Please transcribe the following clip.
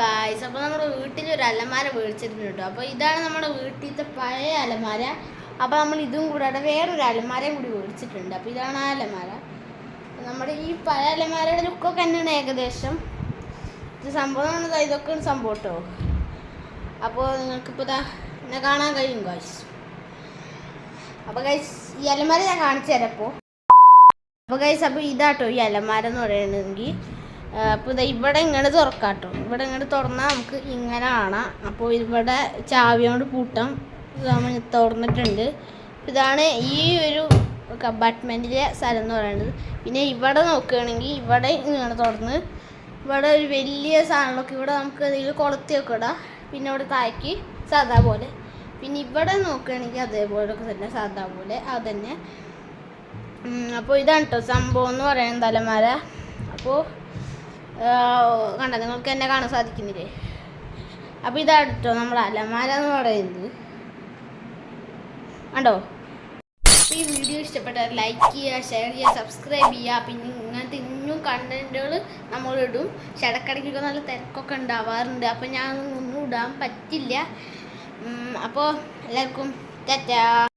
Guys, അപ്പോൾ നമ്മുടെ വീട്ടിലൊരു അലമാര മേടിച്ചിട്ടുണ്ട് കേട്ടോ. അപ്പോൾ ഇതാണ് നമ്മുടെ വീട്ടിലത്തെ പഴയ അലമാര. അപ്പോൾ നമ്മൾ ഇതും കൂടാതെ വേറൊരു അലമാരയും കൂടി മേടിച്ചിട്ടുണ്ട്. അപ്പോൾ ഇതാണ് ആ അലമാര. നമ്മുടെ ഈ പഴയ അലമാരയുടെ ലുക്കൊക്കെ തന്നെയാണ് ഏകദേശം. ഇത് സംഭവം ഇതൊക്കെ ഒരു സംഭവം കേട്ടോ. അപ്പോൾ നിങ്ങൾക്കിപ്പോൾ എന്നെ കാണാൻ കഴിയും ഗായ്സ്. അപ്പോൾ ഗൈസ്, ഈ അലമാര ഞാൻ കാണിച്ചു തരാം. അപ്പോൾ ഗൈസ്, അപ്പോൾ ഇതാട്ടോ ഈ അലമാര എന്ന് പറയുകയാണെങ്കിൽ. അപ്പോൾ ഇതാ ഇവിടെ ഇങ്ങനെ തുറക്കാം കേട്ടോ. ഇവിടെ ഇങ്ങനെ തുറന്നാൽ നമുക്ക് ഇങ്ങനെ കാണാം. അപ്പോൾ ഇവിടെ ചാവിയോണ്ട് പൂട്ടാം. നമ്മൾ തുറന്നിട്ടുണ്ട്. ഇതാണ് ഈ ഒരു കമ്പാർട്ട്മെൻറ്റിലെ സ്ഥലം എന്ന് പറയുന്നത്. പിന്നെ ഇവിടെ നോക്കുകയാണെങ്കിൽ ഇവിടെ ഇങ്ങനെ തുറന്ന് ഇവിടെ ഒരു വലിയ സാധനങ്ങളൊക്കെ ഇവിടെ നമുക്ക് എന്തെങ്കിലും കൊളുത്തിയൊക്കെ ഇടാം. പിന്നെ ഇവിടെ താഴേക്ക് സാധാ പോലെ. പിന്നെ ഇവിടെ നോക്കുകയാണെങ്കിൽ അതേപോലെയൊക്കെ തന്നെ സാധാ പോലെ അതന്നെ. അപ്പോൾ ഇതാണ് കേട്ടോ സംഭവം എന്ന് പറയുന്നത് അലമാര. അപ്പോൾ കണ്ടോ, നിങ്ങൾക്ക് എന്നെ കാണാൻ സാധിക്കുന്നില്ലേ? അപ്പോൾ ഇതാണ് കേട്ടോ നമ്മുടെ അലമാര എന്ന് പറയുന്നത്. കണ്ടോ? ഈ വീഡിയോ ഇഷ്ടപ്പെട്ടാൽ ലൈക്ക് ചെയ്യുക, ഷെയർ ചെയ്യുക, സബ്സ്ക്രൈബ് ചെയ്യുക. പിന്നെ ഇങ്ങനത്തെ ഇനിയും കണ്ടന്റുകൾ നമ്മളിടും. ഇടയ്ക്കിടയ്ക്കൊക്കെ നല്ല തിരക്കൊക്കെ ഉണ്ടാവാറുണ്ട്. അപ്പോൾ ഞാൻ ഒന്നും ഇടാൻ പറ്റില്ല. അപ്പോൾ എല്ലാവർക്കും ടാറ്റാ.